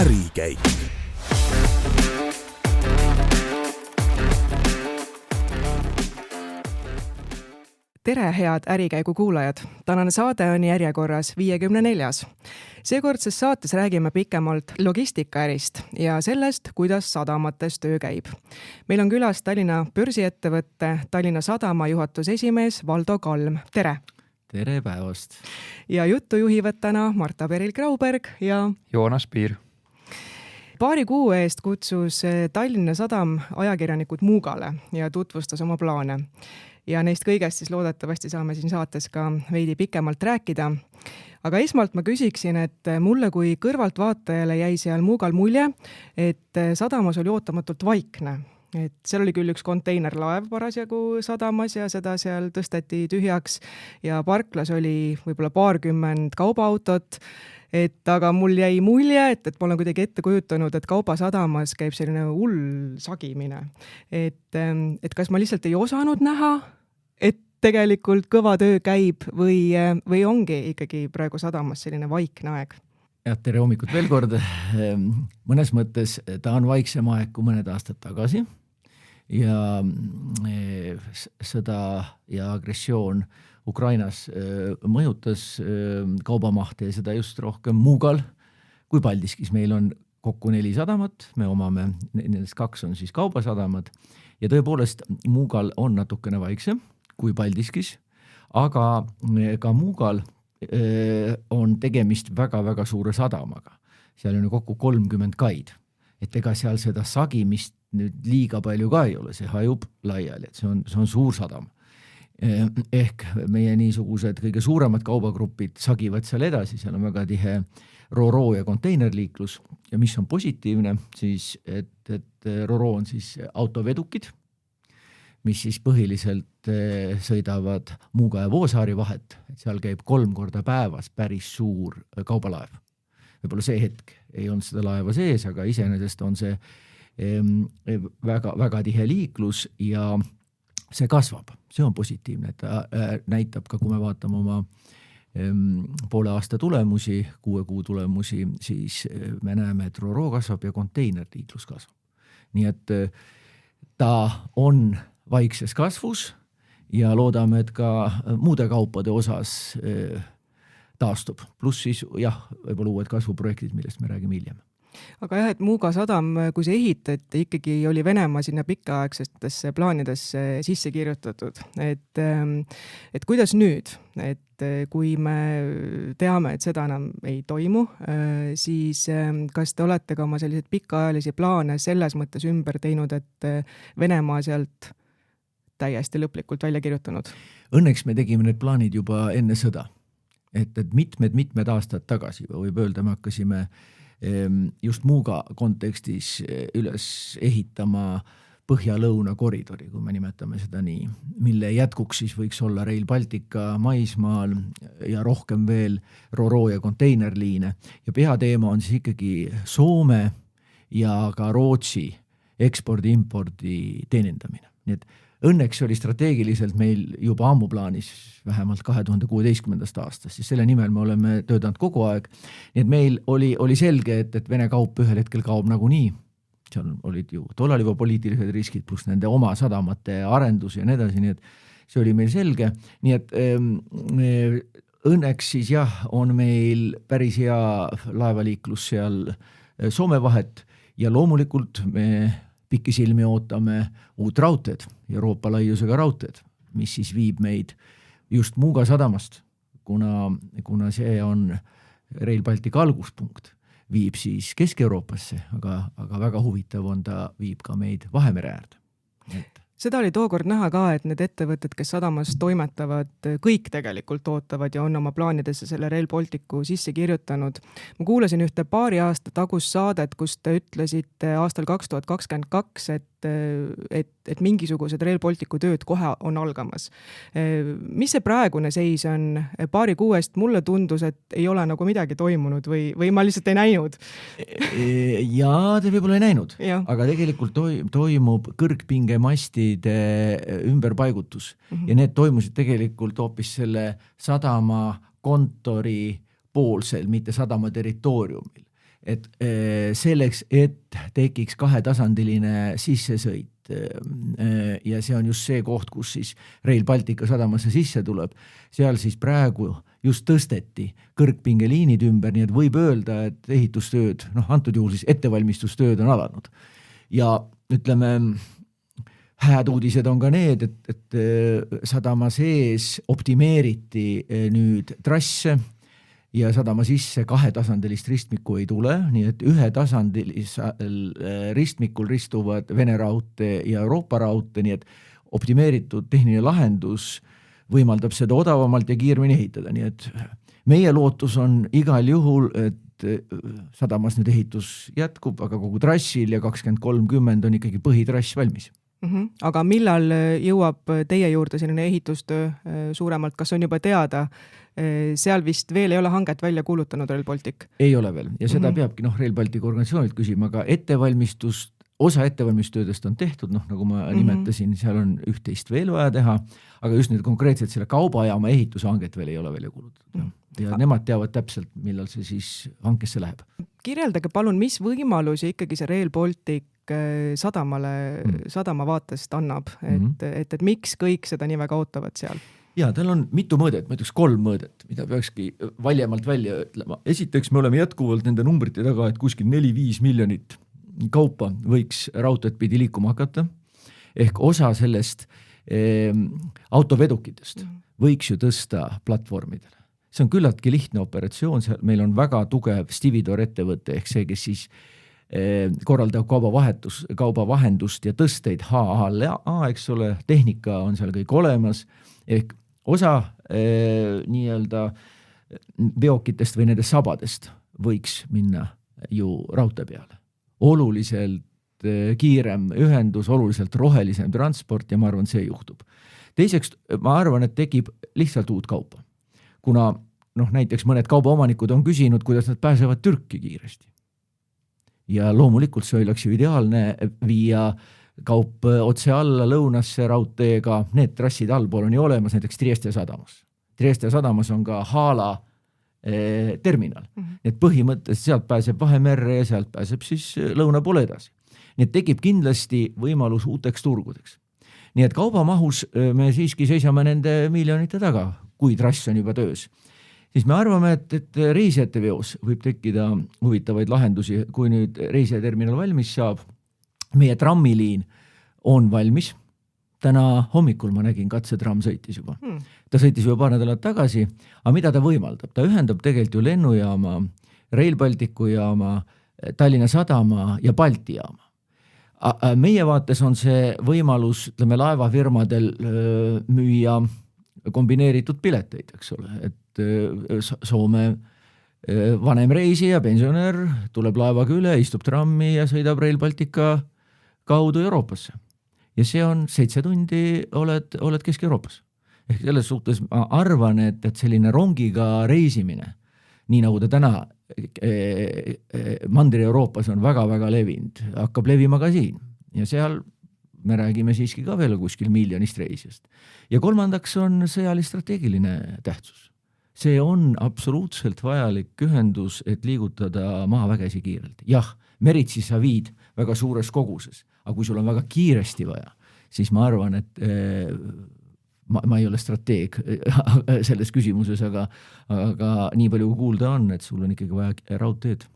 ärikäik. Tere, head ärikäigu kuulajad! Tänane saade on järjekorras 54. Seekordses saates räägime pikemalt logistikaärist ja sellest, kuidas sadamates töö käib. Meil on külas Tallinna börsiettevõtte Tallinna Sadama juhatuse esimees Valdo Kalm. Tere! Tere päevast! Ja juttu juhivad täna Marta Peril-Grauberg ja Joonas Piir. Paari kuu eest kutsus Tallinna Sadam ajakirjanikud Muugale ja tutvustas oma plaane. Ja neist kõigest siis loodetavasti saame siin saates ka veidi pikemalt rääkida. Aga esmalt ma küsiksin, et mulle kui kõrvaltvaatajale jäi seal Muugal mulje, et sadamas oli ootamatult vaikne. Et seal oli küll üks konteinerlaev parasjagu sadamas ja seda seal tõsteti tühjaks ja parklas oli võib-olla 20 kaubaautot. Aga mul jäi mulje, et ma olen kuidagi ette kujutanud, et kaubasadamas käib selline hull sagimine. Et kas ma lihtsalt ei osanud näha, et tegelikult kõva töö käib või ongi ikkagi praegu sadamas selline vaikne aeg? Ja, tere hommikut veel kord. Mõnes mõttes ta on vaiksem aeg kui mõned aastad tagasi ja sõda ja agressioon Ukrainas mõjutas kaubamahte ja seda just rohkem Muugal kui Paldiskis. Meil on kokku 4 sadamat, me omame, nendest 2 on siis kaubasadamad ja tõepoolest Muugal on natukene vaiksem kui Paldiskis, aga ka Muugal on tegemist väga-väga suure sadamaga. Seal on kokku 30 kaid, et ega seal seda sagimist nüüd liiga palju ka ei ole, see hajub laiali, et see on suur sadam. Ehk meie niisugused kõige suuremad kaubagrupid sagivad seal edasi, seal on väga tihe Ro-Ro ja konteinerliiklus ja mis on positiivne, siis et Ro-Ro on siis autovedukid, mis siis põhiliselt sõidavad Muuga ja Voosaari vahet, et seal käib 3 korda päevas päris suur kaubalaev. Võib-olla see hetk ei olnud seda laeva sees, aga iseenesest on see väga, väga tihe liiklus ja see kasvab, see on positiivne, et ta näitab ka, kui me vaatame oma poole aasta tulemusi, 6 kuu tulemusi, siis me näeme, et Ro-Ro kasvab ja konteinerliiklus kasvab. Nii et ta on vaikses kasvus ja loodame, et ka muude kaupade osas taastub. Pluss siis võib-olla uued kasvuprojektid, millest me räägime hiljem. Aga jah, et Muuga sadam, kui see ehitati, ikkagi oli Venemaa sinna pikaaegsetesse plaanidesse sisse kirjutatud. Et kuidas nüüd, et kui me teame, et seda enam ei toimu, siis kas te olete ka oma selliseid pikaajalisi plaane selles mõttes ümber teinud, et Venemaa sealt täiesti lõplikult välja kirjutanud? Õnneks me tegime need plaanid juba enne sõda. Et mitmed aastad tagasi, võib öelda, me hakkasime just Muuga kontekstis üles ehitama põhja-lõuna koridori, kui me nimetame seda nii, mille jätkuks siis võiks olla Rail Baltica maismaal ja rohkem veel Ro-Ro ja konteinerliine. Ja peateema on siis ikkagi Soome ja ka Rootsi ekspordi-impordi teenindamine. Nii et õnneks oli strateegiliselt meil juba ammu plaanis vähemalt 2016. aastast, siis selle nimel me oleme töötanud kogu aeg. Nii et meil oli selge, et Vene kaup ühel hetkel kaob nagunii. Seal olid ju tollal juba poliitilised riskid pluss nende oma sadamate arendus ja nii edasi, nii et see oli meil selge. Nii et õnneks siis on meil päris hea laevaliiklus seal Soome vahet ja loomulikult me pikisilmi ootame uut raudteed, Euroopa laiusega raudteed, mis siis viib meid just Muuga sadamast, kuna see on Rail Baltica alguspunkt, viib siis Kesk-Euroopasse, aga väga huvitav on ta viib ka meid Vahemere äärde. Seda oli tookord näha ka, et need ettevõtted, kes sadamas toimetavad, kõik tegelikult ootavad ja on oma plaanidesse selle Rail Balticu sisse kirjutanud. Ma kuulasin ühte paari aasta tagus saadet, kus te ütlesite aastal 2022, et mingisugused Rail Balticu tööd kohe on algamas. Mis see praegune seis on? Paari kuuest mulle tundus, et ei ole nagu midagi toimunud või ma lihtsalt ei näinud. Jaa, te võib-olla ei näinud, ja. Aga tegelikult toimub kõrgpingemastide ümberpaigutus ja need toimusid tegelikult hoopis selle sadama kontori poolsel, mitte sadama territooriumil. et selleks, et tekiks kahetasandiline sissesõit ja see on just see koht, kus siis Rail Baltica sadamasse sisse tuleb, seal siis praegu just tõsteti kõrgpingeliinid ümber, nii et võib öelda, et ehitustööd, antud juhul siis ettevalmistustööd on alanud. Ja ütleme, hääd uudised on ka need, et sadama sees optimeeriti nüüd trasse ja sadama sisse kahetasandilist ristmikku ei tule, nii et ühetasandilisel ristmikul ristuvad Vene raudtee ja Euroopa raudtee, nii et optimeeritud tehniline lahendus võimaldab seda odavamalt ja kiiremini ehitada, nii et meie lootus on igal juhul, et sadamas nüüd ehitus jätkub, aga kogu trassil ja 2030 on ikkagi põhitrass valmis. Aga millal jõuab teie juurde selline ehitustöö suuremalt, kas on juba teada? Seal vist veel ei ole hanget välja kuulutanud Rail Baltic? Ei ole veel ja seda peabki Rail Baltic organisatsioonilt küsima, aga osa ettevalmistustöödest on tehtud, nagu ma nimetasin, seal on üht-teist veel vaja teha, aga just nüüd konkreetselt selle kaubajaama ehitushanget veel ei ole välja kuulutatud. Ja nemad teavad täpselt, millal see siis hankesse läheb. Kirjeldage palun, mis võimalusi ikkagi see Rail Baltic sadama vaatest annab, et miks kõik seda nii väga ootavad seal? Ja, tal on mitu mõõdet, ma ütleks 3 mõõdet, mida peakski valjemalt välja ütlema. Esiteks me oleme jätkuvalt nende numbrite taga, et kuskil 4-5 miljonit kaupa võiks raudteed pidi liikuma hakata, ehk osa sellest autovedukitest võiks ju tõsta platvormidele. See on küllaltki lihtne operatsioon, meil on väga tugev Stividor ettevõte, ehk see, kes siis korraldab kaubavahendust ja tõsteid HALA, eks ole, tehnika on seal kõik olemas, ehk osa nii-öelda veokitest või nendest sabadest võiks minna ju raudtee peale. Oluliselt kiirem ühendus, oluliselt rohelisem transport ja ma arvan, see juhtub. Teiseks, ma arvan, et tekib lihtsalt uut kaupa. Kuna näiteks mõned kaubaomanikud on küsinud, kuidas nad pääsevad Türki kiiresti. Ja loomulikult see oleks ju ideaalne viia kaup otse alla lõunasse raudteega, need trassid allpool on ju olemas, näiteks Trieste sadamas. Trieste sadamas on ka HALA terminal. Need põhimõtteliselt sealt pääseb Vahemerre ja sealt pääseb siis lõuna poole edasi. Nii et tekib kindlasti võimalus uuteks turgudeks. Nii et kaubamahus me siiski seisame nende miljonite taga, kui trass on juba töös. Siis me arvame, et reisijate veos võib tekkida huvitavaid lahendusi, kui nüüd reisijaterminal valmis saab. Meie trammiliin on valmis. Täna hommikul ma nägin, katsetramm sõitis juba. Ta sõitis juba paar nädalat tagasi, aga mida ta võimaldab? Ta ühendab tegelikult ju lennujaama, Rail Balticu jaama, Tallinna sadama ja Balti jaama. Meie vaates on see võimalus, ütleme, laevafirmadel müüa kombineeritud pileteid, eks ole, et Soome vanem reisija, pensionär tuleb laevaga üle, istub trammi ja sõidab Rail Baltica kaudu Euroopasse. Ja see on 7 tundi oled Kesk-Euroopas. Ehk selles suhtes ma arvan, et selline rongiga reisimine, nii nagu ta täna Mandri-Euroopas on väga-väga levinud, hakkab levima ka siin. Ja seal me räägime siiski ka veel kuskil miljonist reisijast. Ja kolmandaks on sõjalistrateegiline tähtsus. See on absoluutselt vajalik ühendus, et liigutada maavägesi kiirelt. Jah, meritsi sa viid väga suures koguses, aga kui sul on väga kiiresti vaja, siis ma arvan, et ma ei ole strateeg selles küsimuses, aga nii palju kuulda on, et sul on ikkagi vaja raudteed.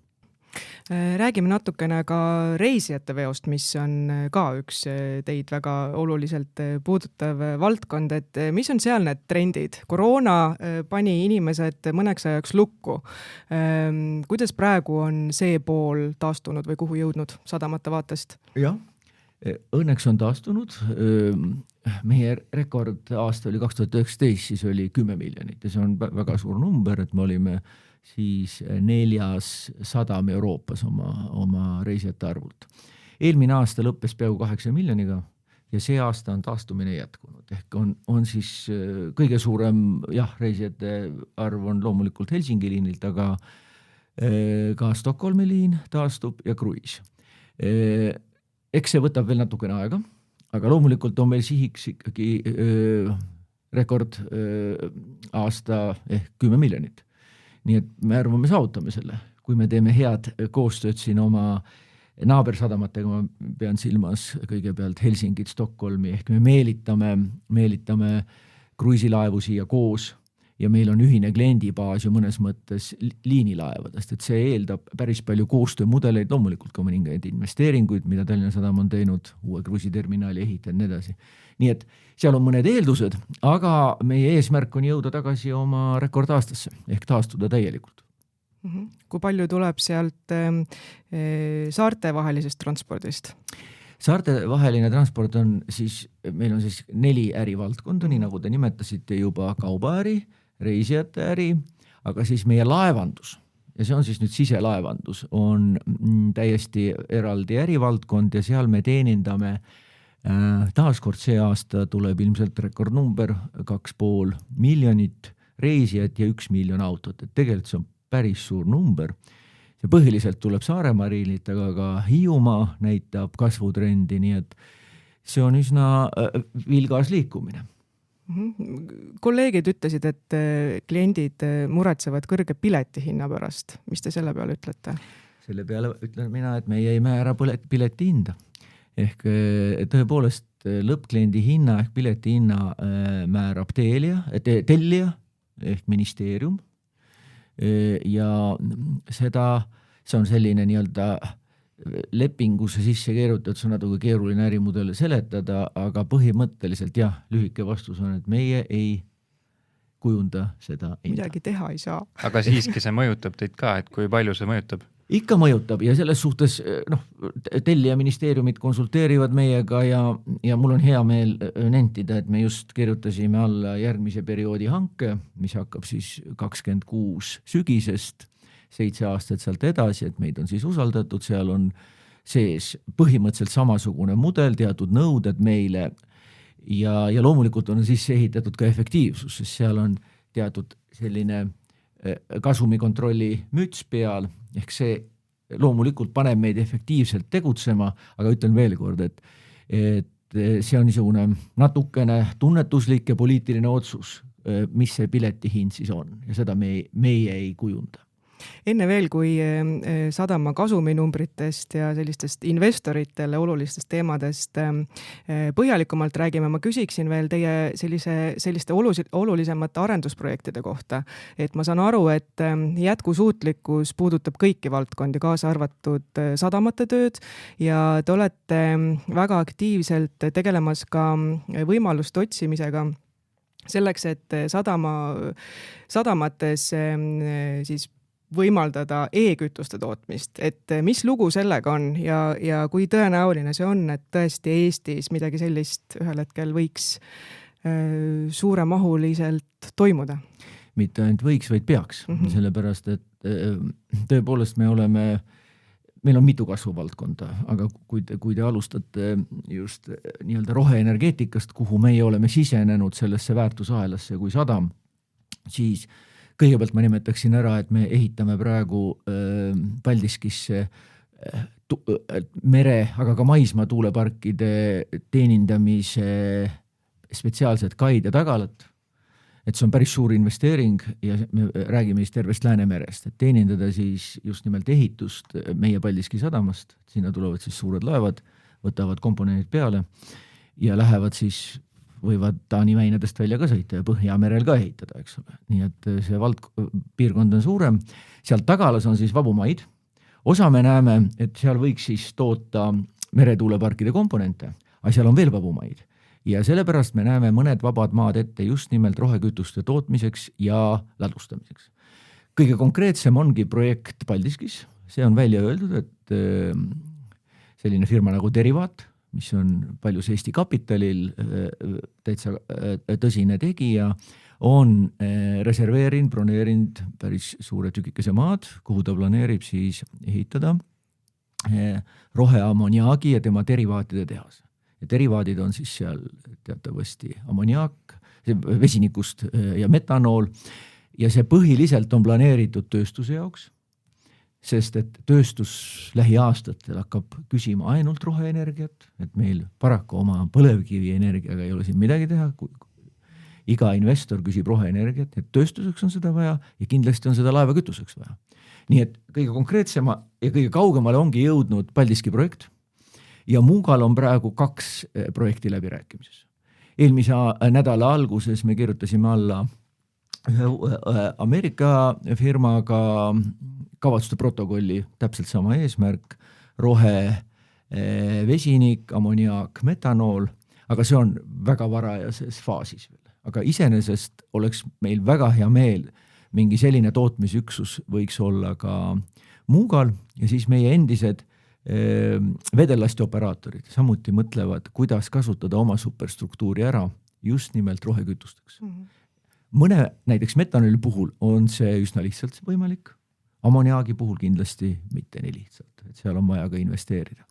Räägime natukene ka reisijate veost, mis on ka üks teid väga oluliselt puudutav valdkond, et mis on seal need trendid? Koroona pani inimesed mõneks ajaks lukku. Kuidas praegu on see pool taastunud või kuhu jõudnud sadamate vaatest? Jah, õnneks on taastunud. Meie rekord aasta oli 2019, siis oli 10 miljonit ja see on väga suur number, et me olime siis 4. sadam Euroopas oma reisijate arvult. Eelmine aasta lõppes peaaegu 8 miljoniga ja see aasta on taastumine jätkunud. Ehk on siis kõige suurem reisijate arv on loomulikult Helsingi liinilt, aga ka Stockholmi liin taastub ja kruiis. Eks see võtab veel natukene aega, aga loomulikult on meil sihiks ikkagi rekord aasta ehk 10 miljonit. Nii et me arvame, saavutame selle. kui me teeme head koostööd siin oma naabersadamatega, ma pean silmas kõigepealt Helsingit, Stockholmi, ehk me meelitame kruiisilaevu siia koos ja meil on ühine kliendibaas ju mõnes mõttes liinilaevadest, et see eeldab päris palju koostöömudeleid, loomulikult ka mõningaid investeeringuid, mida Tallinna Sadam on teinud, uue kruiisiterminali ehitanud, nii edasi. Nii et seal on mõned eeldused, aga meie eesmärk on jõuda tagasi oma rekordaastasse ehk taastuda täielikult. Kui palju tuleb sealt saarte vahelisest transpordist? Saarte vaheline transport on siis, meil on siis 4 ärivaldkonda, nii nagu te nimetasite juba, kaubaäri, reisijate äri, aga siis meie laevandus, ja see on siis nüüd siselaevandus, on täiesti eraldi ärivaldkond ja seal me teenindame taaskord see aasta tuleb ilmselt rekordnumber 2,5 miljonit reisijat ja 1 miljon autot, et tegelikult see on päris suur number. See põhiliselt tuleb Saaremaa riililt, aga ka Hiiumaa näitab kasvutrendi, nii et see on üsna vilgas liikumine. Kolleegid ütlesid, et kliendid muretsevad kõrge piletihinna pärast. Mis te selle peale ütlete? Selle peale ütlen mina, et meie ei määra pileti hinda. Ehk tõepoolest lõppkliendi hinna ehk pileti hinna määrab tellija ehk ministeerium. Ja see on selline nii-öelda lepingusse sisse keerutatud, see on natuke keeruline ärimudel seletada, aga põhimõtteliselt jah, lühike vastus on, et meie ei kujunda seda hinda. Midagi teha ei saa. Aga siiski see mõjutab teid ka, et kui palju see mõjutab? Ikka mõjutab ja selles suhtes tellija ministeeriumid konsulteerivad meiega ja mul on hea meel nentida, et me just kirjutasime alla järgmise perioodi hanke, mis hakkab siis 26 sügisest, 7 aastat sealt edasi, et meid on siis usaldatud, seal on sees põhimõtteliselt samasugune mudel, teatud nõuded meile ja loomulikult on sisse ehitatud ka efektiivsus, sest seal on teatud selline kasumikontrolli müts peal, ehk see loomulikult paneb meid efektiivselt tegutsema, aga ütlen veel kord, et see on niisugune natukene tunnetuslik ja poliitiline otsus, mis see piletihind siis on ja seda meie ei kujunda. Enne veel, kui sadama kasuminumbritest ja sellistest investoritele olulistest teemadest põhjalikumalt räägime, ma küsiksin veel teie selliste olulisemate arendusprojektide kohta. Et ma saan aru, et jätkusuutlikkus puudutab kõiki valdkondi, kaasa arvatud sadamate tööd ja te olete väga aktiivselt tegelemas ka võimaluste otsimisega selleks, et sadamates siis võimaldada e-kütuste tootmist, et mis lugu sellega on ja kui tõenäoline see on, et tõesti Eestis midagi sellist ühel hetkel võiks suuremahuliselt toimuda? Mitte ainult võiks, vaid peaks, sellepärast, et tõepoolest meil on mitu kasvuvaldkonda, aga kui te alustate just nii-öelda roheenergeetikast, kuhu meie oleme sisenenud sellesse väärtusahelasse kui sadam, siis kõigepealt ma nimetaksin ära, et me ehitame praegu Paldiskisse mere, aga ka maismaa tuuleparkide teenindamise spetsiaalsed kaid ja tagalat. Et see on päris suur investeering ja me räägime siis tervest Läänemerest, et teenindada siis just nimelt ehitust meie Paldiski sadamast. Sinna tulevad siis suured laevad, võtavad komponendid peale ja lähevad siis võivad Taani väinadest välja ka sõita ja Põhjamerel ka ehitada, eks ole. Nii et see piirkond on suurem. Seal tagalas on siis vabumaid. Osa me näeme, et seal võiks siis toota meretuuleparkide komponente, aga seal on veel vabumaid. Ja sellepärast me näeme mõned vabad maad ette just nimelt rohekütuste tootmiseks ja ladustamiseks. Kõige konkreetsem ongi projekt Paldiskis. See on välja öeldud, et selline firma nagu Derivaat, mis on paljus Eesti kapitalil täitsa tõsine tegija, on reserveerinud, broneerinud päris suure tükikese maad, kuhu ta planeerib siis ehitada roheammoniaagi ja tema derivaatide tehas. Ja derivaadid on siis seal teatavasti ammoniaak, vesinikust ja metanool ja see põhiliselt on planeeritud tööstuse jaoks, sest et tööstus lähiaastatel hakkab küsima ainult roheenergiat, et meil paraku oma põlevkivi energiaga ei ole siin midagi teha. iga investor küsib roheenergiat, et tööstuseks on seda vaja ja kindlasti on seda laevakütuseks vaja. Nii et kõige konkreetsema ja kõige kaugemale ongi jõudnud Paldiski projekt ja Muugal on praegu 2 projekti läbirääkimises. Eelmise nädala alguses me kirjutasime alla ühe Ameerika firmaga kavatsuste protokolli, täpselt sama eesmärk, rohe vesinik, ammoniaak, metanool, aga see on väga varajases faasis veel. Aga iseenesest oleks meil väga hea meel, mingi selline tootmisüksus võiks olla ka Muugal ja siis meie endised vedellasti operaatorid samuti mõtlevad, kuidas kasutada oma superstruktuuri ära just nimelt rohekütusteks. Mõne näiteks metanooli puhul on see üsna lihtsalt võimalik, ammoniaagi puhul kindlasti mitte nii lihtsalt, et seal on vaja ka investeerida.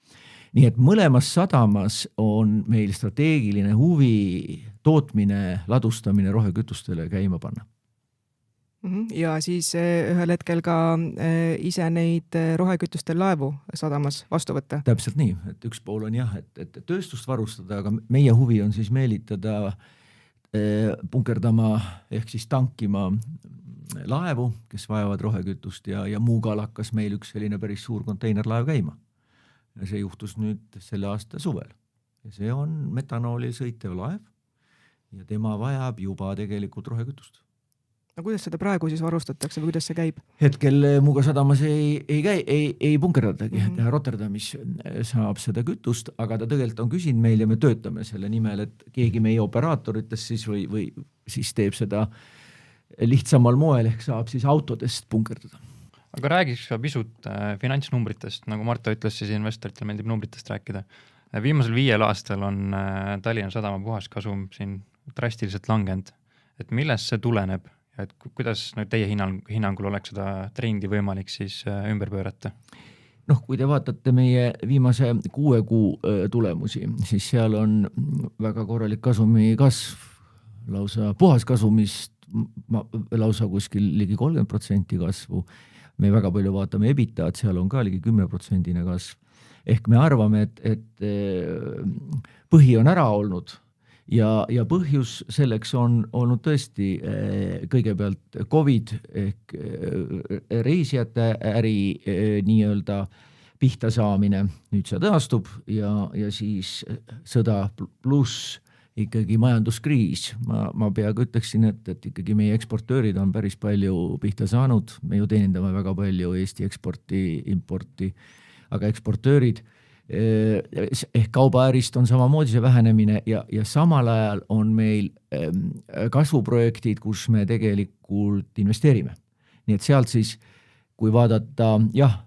Nii et mõlemas sadamas on meil strateegiline huvi tootmine, ladustamine rohekütustele käima panna. Ja siis ühel hetkel ka ise neid rohekütuste laevu sadamas vastu võtta. Täpselt nii, et üks pool on jah, et tööstust varustada, aga meie huvi on siis meelitada punkerdama ehk siis tankima laevu, kes vajavad rohekütust ja Muugal hakkas meil üks selline päris suur konteinerlaev käima. Ja see juhtus nüüd selle aasta suvel. Ja see on metanooli sõitev laev ja tema vajab juba tegelikult rohekütust. No kuidas seda praegu siis varustatakse või kuidas see käib? Hetkel Muuga sadamas ei punkerdadagi, Rotterdamis saab seda kütust, aga ta tegelikult on küsinud meil ja me töötame selle nimel, et keegi meie operaatoritest siis või siis teeb seda lihtsamal moel ehk saab siis autodest punkerdada. Aga räägiks ka pisut finantsnumbritest, nagu Marta ütles, siis investoritel meeldib numbritest rääkida. Viimasel 5 aastal on Tallinna Sadama puhaskasum siin drastiliselt langenud. Et millest see tuleneb ja et kuidas teie hinnangul oleks seda trendi võimalik siis ümber pöörata? Kui te vaatate meie viimase 6 kuu tulemusi, siis seal on väga korralik kasumi kasv, lausa puhaskasumist lausa kuskil ligi 30% kasvu. Me väga palju vaatame EBITAd, seal on ka ligi 10% kasv. Ehk me arvame, et põhi on ära olnud ja põhjus selleks on olnud tõesti kõigepealt COVID ehk reisijate äri nii-öelda pihta saamine. Nüüd see taastub ja siis sõda pluss ikkagi majanduskriis. Ma peaaegu ütleksin, et ikkagi meie eksportöörid on päris palju pihta saanud. Me ju teenindame väga palju Eesti eksporti, importi, aga eksportöörid ehk kaubaärist on samamoodi see vähenemine ja samal ajal on meil kasvuprojektid, kus me tegelikult investeerime. Nii et sealt siis, kui vaadata,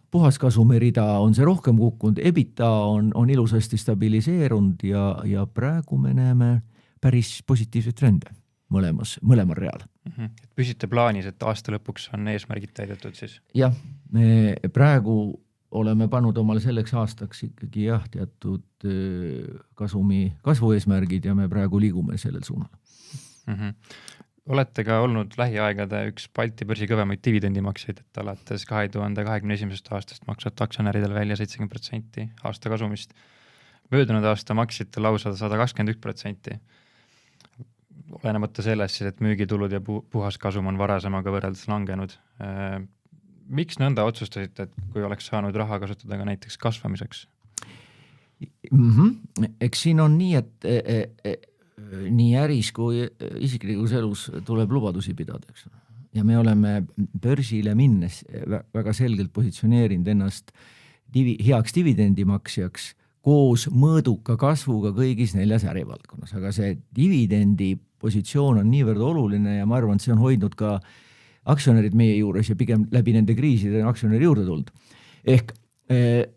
puhaskasumi rida on see rohkem kukkunud, EBITDA on ilusasti stabiliseerunud ja praegu me näeme päris positiivseid trende mõlemal real. Et püsite plaanis, et aasta lõpuks on eesmärgid täidetud siis? Jah, me praegu oleme pannud omale selleks aastaks ikkagi teatud kasvu eesmärgid ja me praegu liigume sellel suunal. Olete ka olnud lähiaegade üks Balti börsi kõvemaid dividendimakseid, et alates 2021. aastast maksate aktsionäridel välja 70% aasta kasumist. Möödunud aasta maksite lausa 121%. Olenemata sellest, et müügitulud ja puhaskasum on varasemaga võrreldes langenud. Miks nõnda otsustasite, et kui oleks saanud raha kasutada ka näiteks kasvamiseks? Eks siin on nii, et nii äris kui isiklikus elus tuleb lubadusi pidada. Ja me oleme börsile minnes väga selgelt positsioneerinud ennast heaks dividendimaksjaks koos mõõduka kasvuga kõigis 4 ärivaldkonnas. Aga see dividendi positsioon on niivõrd oluline ja ma arvan, et see on hoidnud ka aktsionärid meie juures ja pigem läbi nende kriiside on aktsionäri juurde tulnud. Ehk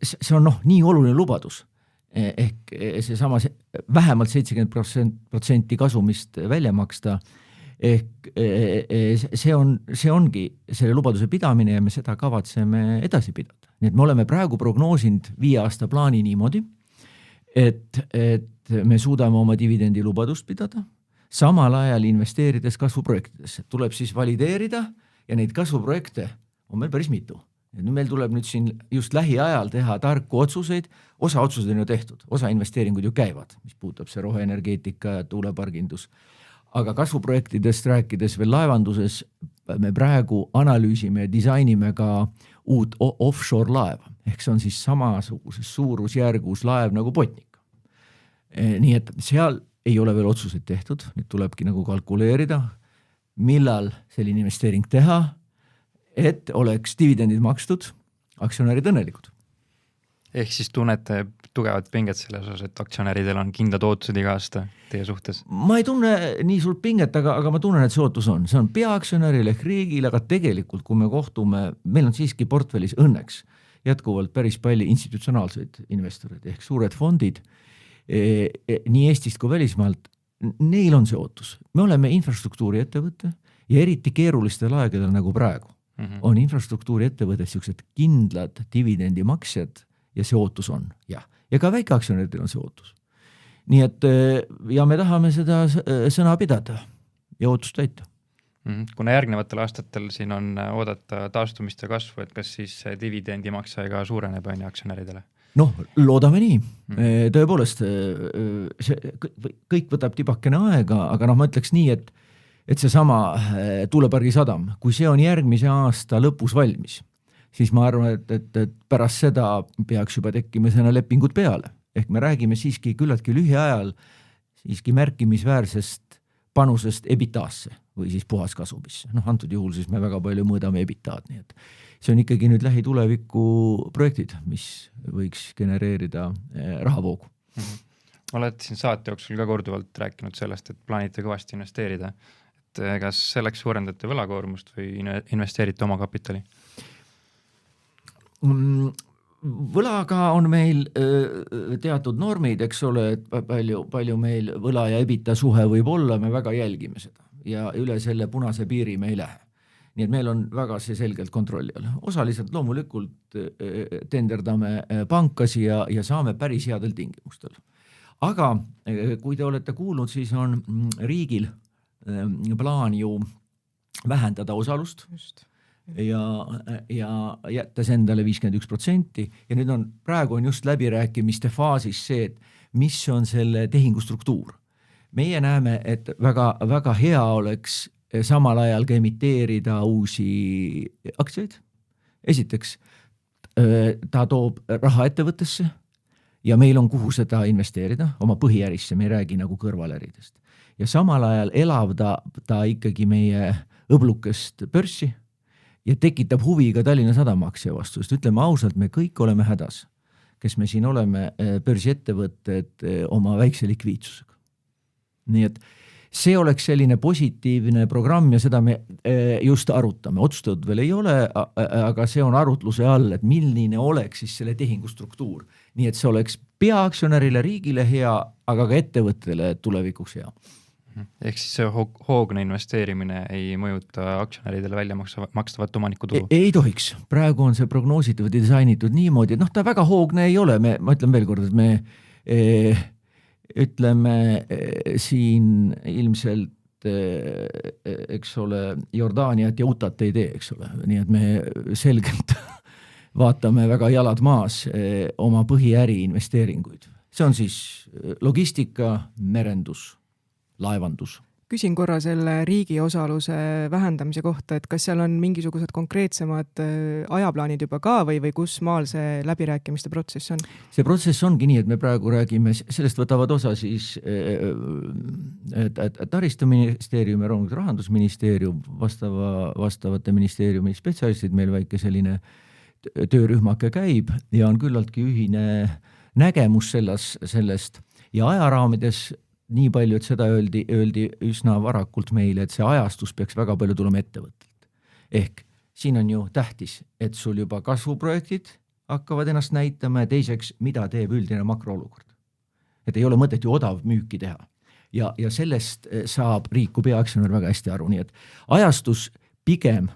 see on nii oluline lubadus. Ehk see sama vähemalt 70% kasumist välja maksta. Ehk see ongi selle lubaduse pidamine ja me seda kavatseme edasi pidada. Nii et me oleme praegu prognoosinud 5 aasta plaani niimoodi, et me suudame oma dividendi lubadust pidada, samal ajal investeerides kasvuprojektidesse. Tuleb siis valideerida ja neid kasvuprojekte on meil päris mitu. Ja meil tuleb nüüd siin just lähiajal teha tarku otsuseid. Osa otsused on ju tehtud, osa investeeringud ju käivad, mis puudutab see roheenergeetika ja tuulepargindus. aga kasvuprojektidest rääkides veel laevanduses me praegu analüüsime ja disainime ka uut offshore laeva, ehk see on siis samasuguses suurusjärgus laev nagu Botnica. Nii et seal ei ole veel otsuseid tehtud, nüüd tulebki nagu kalkuleerida, millal selline investeering teha, et oleks dividendid makstud, aktsionärid õnnelikud. Ehk siis tunnete tugevat pinget selles osas, et aktsionäridel on kindlad ootused iga aasta teie suhtes? Ma ei tunne nii suurt pinget, aga ma tunnen, et see ootus on. See on peaaktsionäril ehk riigil, aga tegelikult, kui me kohtume, meil on siiski portfellis õnneks jätkuvalt päris palju institutsionaalseid investoreid ehk suured fondid, nii Eestist kui välismaalt, neil on see ootus. Me oleme infrastruktuuri ettevõte ja eriti keerulistel aegadel nagu praegu on infrastruktuuri ettevõtted siuksed kindlad dividendimaksjad ja see ootus on, jah. Ja ka väikeaktsionäridel on see ootus. Nii et ja me tahame seda sõna pidada ja ootust täita. Kuna järgnevatel aastatel siin on oodata taastumist ja kasvu, et kas siis dividendimakse ka suureneb aktsionäridele? Noh, loodame nii. Tõepoolest, kõik võtab tibakene aega, aga ma ütleks nii, et see sama tuulepargi sadam, kui see on järgmise aasta lõpus valmis, siis ma arvan, et pärast seda peaks juba tekkima sõna lepingud peale. Ehk me räägime siiski küllaltki lühiajal siiski märkimisväärsest panusest EBITAsse või siis puhaskasumisse. Antud juhul siis me väga palju mõõdame EBITAd, nii et see on ikkagi nüüd lähituleviku projektid, mis võiks genereerida rahavoogu. Olete siin saate jooksul ka korduvalt rääkinud sellest, et plaanite kõvasti investeerida. Et kas selleks suurendate võlakoormust või investeerite oma kapitali? Võlaga on meil teatud normid, eks ole, et palju meil võla ja EBITDA suhe võib olla, me väga jälgime seda ja üle selle punase piiri me ei lähe. Nii et meil on väga see selgelt kontrolli all. Osaliselt loomulikult tenderdame pankasi ja saame päris headel tingimustel. Aga kui te olete kuulnud, siis on riigil plaan ju vähendada osalust ja jättes endale 51% ja nüüd praegu on just läbirääkimiste faasis see, et mis on selle tehingustruktuur. Meie näeme, et väga, väga hea oleks samal ajal ka emiteerida uusi aktsiaid. Esiteks, ta toob raha ettevõttesse ja meil on kuhu seda investeerida, oma põhiärisse, me ei räägi nagu kõrvaläridest. Ja samal ajal elavda ta ikkagi meie õblukest börsi ja tekitab huvi ka Tallinna Sadama aktsia vastu, sest ütleme ausalt, me kõik oleme hädas, kes me siin oleme börsiettevõtted oma väikse likviidsusega. Nii et see oleks selline positiivne programm ja seda me just arutame. Otsustatud veel ei ole, aga see on arutluse all, et milline oleks siis selle tehingustruktuur. Nii et see oleks peaaktsionärile riigile hea, aga ka ettevõttele tulevikuks hea. Ehk siis see hoogne investeerimine ei mõjuta aktsionäridele välja makstavat omanikutulu? Ei tohiks. Praegu on see prognoositud ja disainitud niimoodi, et ta väga hoogne ei ole. Ma ütlen veel kord, et me ütleme siin ilmselt, eks ole, Jordaaniat ja Utat ei tee, eks ole. Nii et me selgelt vaatame väga jalad maas oma põhiäri investeeringuid. See on siis logistika, merendus, laevandus. Küsin korra selle riigi osaluse vähendamise kohta, et kas seal on mingisugused konkreetsemad ajaplaanid juba ka või kus maal see läbirääkimiste protsess on? See protsess ongi nii, et me praegu räägime, sellest võtavad osa siis taristuministeerium ja rahandusministeerium, vastavate ministeeriumi spetsialistid, meil väike selline töörühmake käib ja on küllaltki ühine nägemus sellest ja ajaraamides nii palju, et seda öeldi üsna varakult meile, et see ajastus peaks väga palju tulema ettevõttelt. Ehk siin on ju tähtis, et sul juba kasvuprojektid hakkavad ennast näitama ja teiseks, mida teeb üldine makroolukord. Et ei ole mõtet ju odav müüki teha. Ja sellest saab riik kui peaaktsionär väga hästi aru. Nii et ajastus pigem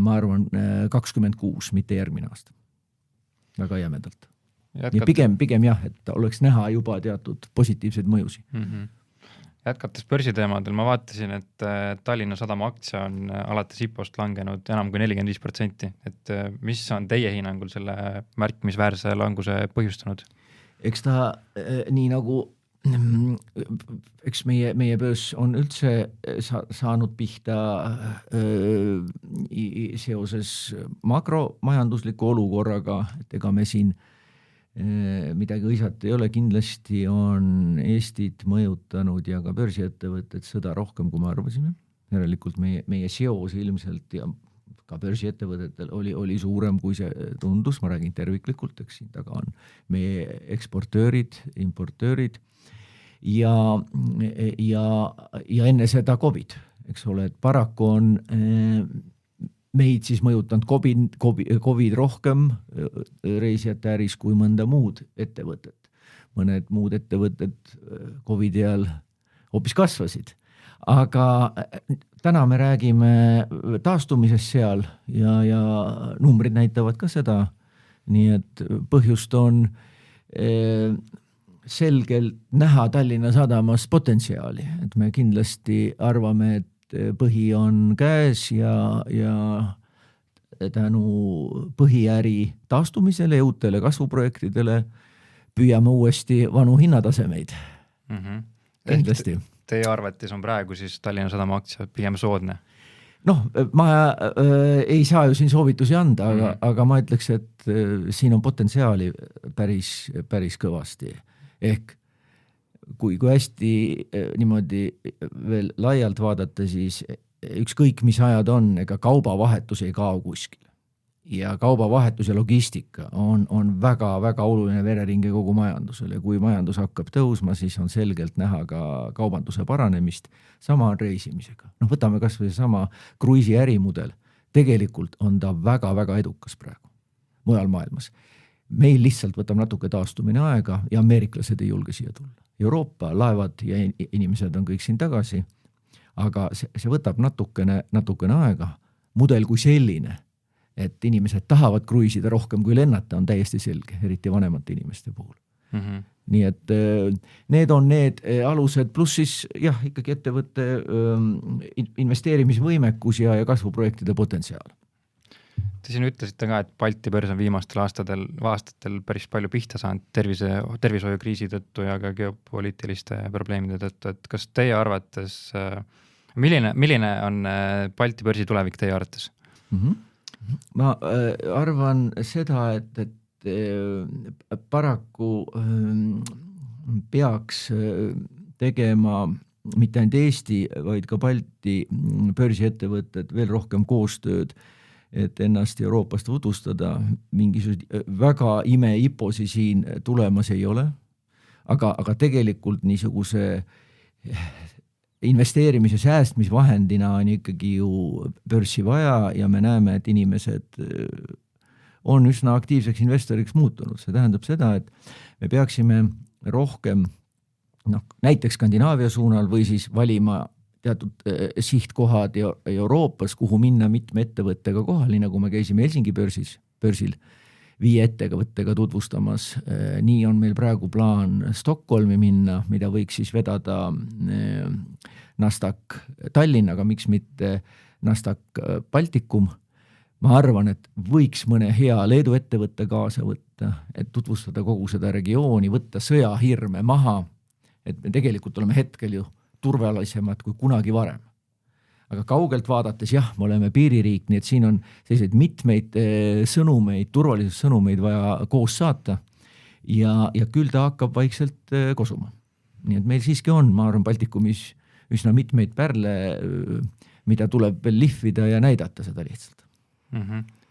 ma arvan 26, mitte järgmine aasta. Väga jämedalt. Ja pigem jah, et oleks näha juba teatud positiivseid mõjusi. Jätkates börsiteemadel ma vaatasin, et Tallinna Sadama aktsia on alates IPO-st langenud enam kui 45%. Et mis on teie hinnangul selle märkimisväärse languse põhjustanud? Eks ta nii nagu eks meie börs on üldse saanud pihta seoses makromajandusliku olukorraga, et ega me siin midagi õisat ei ole, kindlasti on Eestit mõjutanud ja ka börsiettevõtted sõda rohkem, kui me arvasime. Järelikult meie seos ilmselt ja ka börsiettevõtetel oli suurem, kui see tundus, ma räägin terviklikult, eks siin taga on meie eksportöörid, importöörid ja enne seda COVID, eks ole, et paraku on meid siis mõjutanud COVID rohkem reisijate äris kui mõnda muud ettevõtet. Mõned muud ettevõtted COVIDi ajal hoopis kasvasid. Aga täna me räägime taastumisest seal ja numbrid näitavad ka seda. Nii et põhjust on selgelt näha Tallinna Sadamas potentsiaali. Et me kindlasti arvame, et põhi on käes ja tänu põhiäri taastumisele ja uutele kasvuprojektidele püüame uuesti vanu hinnatasemeid. Kindlasti. Teie arvates on praegu siis Tallinna Sadama aktsia pigem soodne? Noh, ma ei saa ju siin soovitusi anda, aga ma ütleks, et siin on potentsiaali päris kõvasti. Ehk kui hästi niimoodi veel laialt vaadata, siis ükskõik mis ajad on, ega kaubavahetus ei kao kuskil. Ja kaubavahetus ja logistika on väga-väga oluline vereringe kogu majandusele. Kui majandus hakkab tõusma, siis on selgelt näha ka kaubanduse paranemist. Sama on reisimisega. Võtame kas või sama kruiisi ärimudel. Tegelikult on ta väga-väga edukas praegu mujal maailmas. Meil lihtsalt võtab natuke taastumine aega ja ameeriklased ei julge siia tulla. Euroopa laevad ja inimesed on kõik siin tagasi, aga see võtab natukene aega. Mudel kui selline, et inimesed tahavad kruiisida rohkem kui lennata, on täiesti selge, eriti vanemate inimeste puhul. Nii et need on need alused, pluss siis jah, ikkagi ettevõtte investeerimisvõimekus ja kasvuprojektide potentsiaal. Te siin ütlesite ka, et Balti börs on viimastel aastatel päris palju pihta saanud tervishoiukriisi tõttu ja ka geopoliitiliste probleemide tõttu. Et kas teie arvates, milline on Balti börsi tulevik teie arvates? Ma arvan seda, et paraku peaks tegema mitte ainult Eesti, vaid ka Balti börsiettevõtted veel rohkem koostööd, et ennast Euroopast tutvustada. Mingisuguseid väga ime-iposi siin tulemas ei ole, aga tegelikult niisuguse investeerimise säästmisvahendina on ikkagi ju börsi vaja ja me näeme, et inimesed on üsna aktiivseks investoriks muutunud. See tähendab seda, et me peaksime rohkem näiteks Skandinaavia suunal või siis valima teatud sihtkohad Euroopas, kuhu minna mitme ettevõttega kohali, nagu me käisime Helsingi börsil 5 ettevõttega tutvustamas. Nii on meil praegu plaan Stockholmi minna, mida võiks siis vedada Nasdaq Tallinn, aga miks mitte Nasdaq Baltikum. Ma arvan, et võiks mõne hea Leedu ettevõtte kaasa võtta, et tutvustada kogu seda regiooni, võtta sõjahirme maha, et me tegelikult oleme hetkel ju turvalisemad kui kunagi varem. Aga kaugelt vaadates, jah, me oleme piiririik, nii et siin on selliseid mitmeid sõnumeid, turvalisussõnumeid vaja koos saata ja küll ta hakkab vaikselt kosuma. Nii et meil siiski on, ma arvan, Baltikumis üsna mitmeid pärle, mida tuleb veel lihvida ja näidata seda lihtsalt.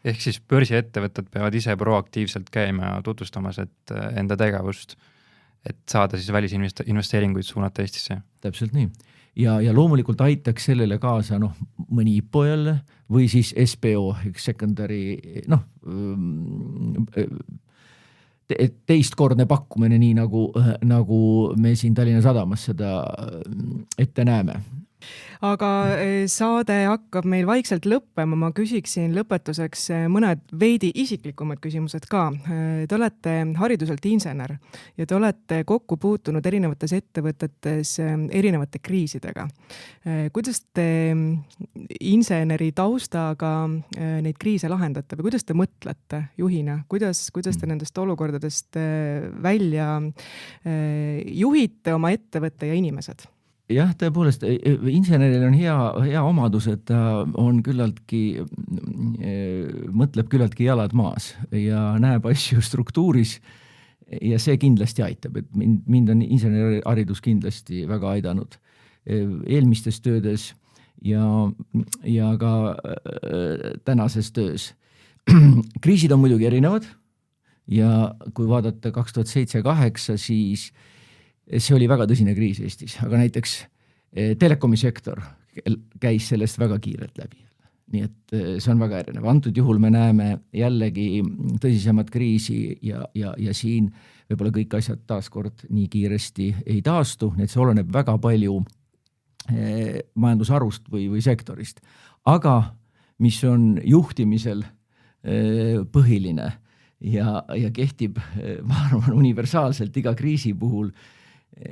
Ehk siis börsiettevõtted peavad ise proaktiivselt käima ja tutvustamas enda tegevust, et saada siis välisinvesteeringuid suunata Eestisse. Täpselt nii. Ja loomulikult aitaks sellele kaasa mõni IPO jälle või siis SPO, secondary, teistkordne pakkumine, nii nagu me siin Tallinna Sadamas seda ette näeme. aga saade hakkab meil vaikselt lõppema, ma küsiksin lõpetuseks mõned veidi isiklikumad küsimused ka. Te olete hariduselt insener ja te olete kokku puutunud erinevates ettevõtetes erinevate kriisidega. Kuidas te inseneri taustaga neid kriise lahendate või kuidas te mõtlete juhina? Kuidas te nendest olukordadest välja juhite oma ettevõtte ja inimesed? Jah, tõepoolest, inseneril on hea omadus, et ta on mõtleb küllaltki jalad maas ja näeb asju struktuuris ja see kindlasti aitab, et mind on inseneriharidus kindlasti väga aidanud eelmistes töödes ja ka tänases töös. Kriisid on muidugi erinevad ja kui vaadata 2007-2008, siis see oli väga tõsine kriis Eestis, aga näiteks telekomisektor käis sellest väga kiirelt läbi. Nii et see on väga erinev. Antud juhul me näeme jällegi tõsisemat kriisi ja siin võib-olla kõik asjad taaskord nii kiiresti ei taastu, nii et see oleneb väga palju majandusharust või sektorist. Aga mis on juhtimisel põhiline ja kehtib, ma arvan, universaalselt iga kriisi puhul,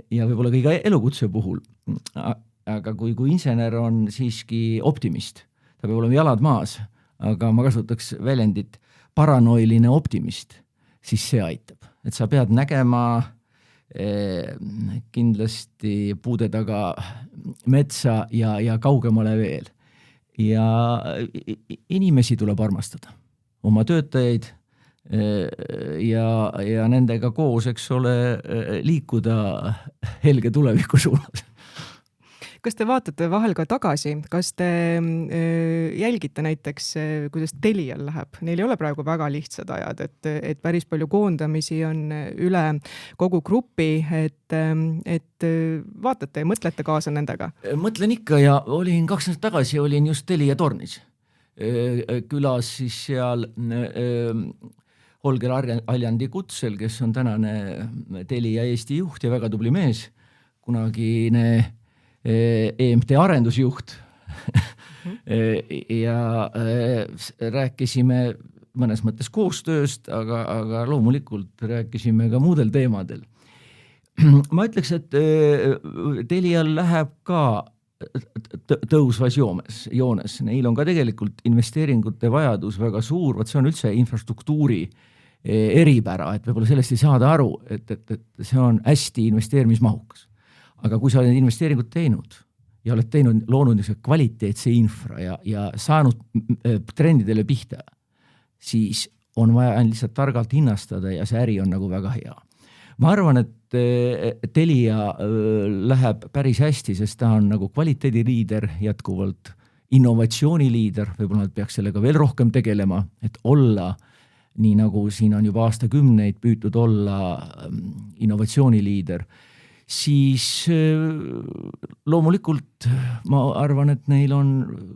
ja võib-olla ka iga elukutse puhul, aga kui insener on siiski optimist, ta peab olema jalad maas, aga ma kasutaks väljendit paranoiline optimist, siis see aitab. Et sa pead nägema kindlasti puude taga metsa ja kaugemale veel. Ja inimesi tuleb armastada, oma töötajaid, ja nendega koos, eks ole, liikuda helge tuleviku suunas. Kas te vaatate vahel ka tagasi? Kas te jälgite näiteks, kuidas Telial läheb? Neil ei ole praegu väga lihtsad ajad, et päris palju koondamisi on üle kogu grupi, et vaatate ja mõtlete kaasa nendega? Mõtlen ikka ja 2 aastat tagasi olin just Telia tornis. Külas siis seal Holger Aljandi kutsel, kes on tänane Telia Eesti juht ja väga tubli mees, kunagine EMT arendusjuht ja rääkisime mõnes mõttes koostööst, aga loomulikult rääkisime ka muudel teemadel. Ma ütleks, et Telial läheb ka tõusvas joones. Neil on ka tegelikult investeeringute vajadus väga suur, see on üldse infrastruktuuri eripära, et võib-olla sellest ei saada aru, et see on hästi investeerimismahukas. Aga kui sa oled investeeringut teinud ja oled loonud kvaliteetse infra ja saanud trendidele pihta, siis on vaja lihtsalt targalt hinnastada ja see äri on nagu väga hea. Ma arvan, et Telia läheb päris hästi, sest ta on nagu kvaliteediliider jätkuvalt, innovatsiooniliider, võib-olla nad peaks sellega veel rohkem tegelema, et olla, nii nagu siin on juba aastakümneid püütud olla innovatsiooniliider, siis loomulikult ma arvan, et neil on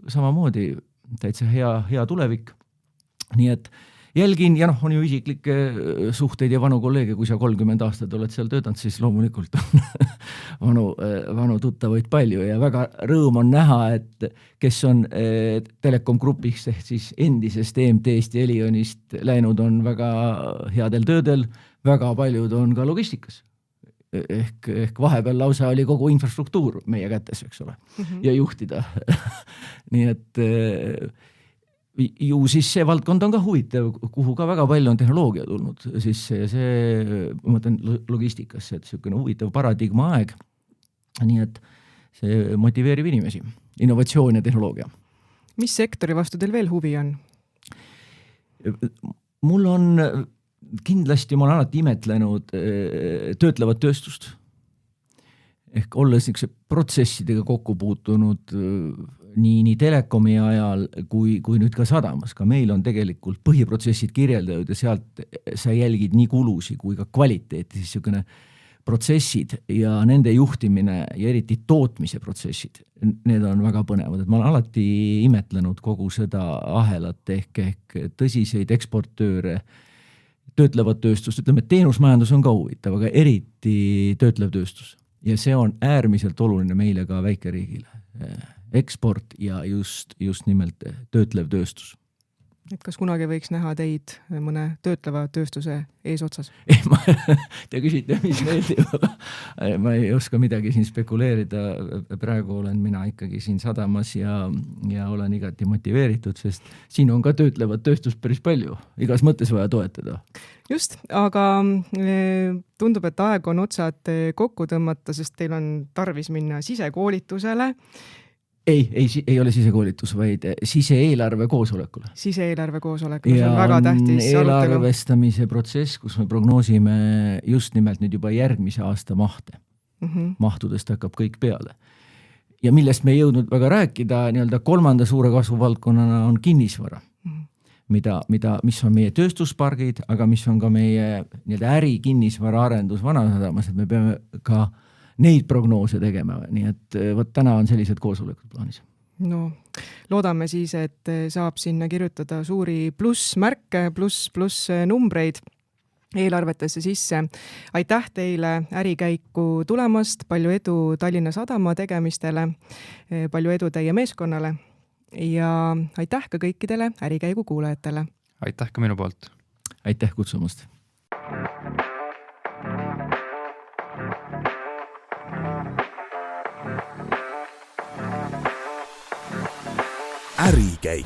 samamoodi täitsa hea tulevik. Nii et jälgin ja on ju isiklikke suhteid ja vanu kolleege, kui sa 30 aastat oled seal töötanud, siis loomulikult on vanu tuttavaid palju ja väga rõõm on näha, et kes on Telekom Grupis ehk siis endisest EMT-st ja Elionist läinud on väga headel töödel, väga paljud on ka logistikas. Ehk vahepeal lausa oli kogu infrastruktuur meie kätes, eks ole, ja juhtida. Nii et ju siis see valdkond on ka huvitav, kuhu ka väga palju on tehnoloogia tulnud sisse ja see, ma mõtlen logistikasse, et selline huvitav paradigma aeg. Nii et see motiveerib inimesi, innovatsioon ja tehnoloogia. Mis sektori vastu teil veel huvi on? Mul on kindlasti, ma olen alati imetlenud töötlevat tööstust. Ehk olles protsessidega kokku puutunud nii telekomi ajal kui nüüd ka sadamas. Ka meil on tegelikult põhiprotsessid kirjeldatud ja sealt sa jälgid nii kulusi kui ka kvaliteeti, siis selline protsessid ja nende juhtimine ja eriti tootmise protsessid, need on väga põnevad. Et ma olen alati imetlenud kogu seda ahelat ehk tõsiseid eksportööre, töötlevat tööstust, ütleme, et teenusmajandus on ka huvitav, aga eriti töötlev tööstus. Ja see on äärmiselt oluline meile ka väikeriigile. eksport ja just nimelt töötlev tööstus. Et kas kunagi võiks näha teid mõne töötleva tööstuse eesotsas? Te küsite, mis meeldib, aga ma ei oska midagi siin spekuleerida. Praegu olen mina ikkagi siin sadamas ja olen igati motiveeritud, sest siin on ka töötlevat tööstust päris palju. Igas mõttes vaja toetada. Just, aga tundub, et aeg on otsad kokku tõmmata, sest teil on tarvis minna sisekoolitusele. Ei ole sisekoolitus, vaid siseeelarve koosolekule. Siseeelarve koosolekule, see on väga tähtis arutelu. Eelarvestamise protsess, kus me prognoosime just nimelt nüüd juba järgmise aasta mahte. Mahtudest hakkab kõik peale. Ja millest me ei jõudnud väga rääkida, nii-öelda kolmanda suure kasvuvaldkonnana on kinnisvara, mis on meie tööstuspargid, aga mis on ka meie nii-öelda äri kinnisvara arendus Vanasadamas, et me peame ka neid prognoose tegema, nii et võt täna on sellised koosolekud plaanis. No, loodame siis, et saab sinna kirjutada suuri plussmärke, pluss numbreid eelarvetesse sisse. Aitäh teile ärikäiku tulemast, palju edu Tallinna Sadama tegemistele, palju edu teie meeskonnale ja aitäh ka kõikidele ärikäigu kuulajatele. Aitäh ka minu poolt. Aitäh kutsumast. Ärikäik.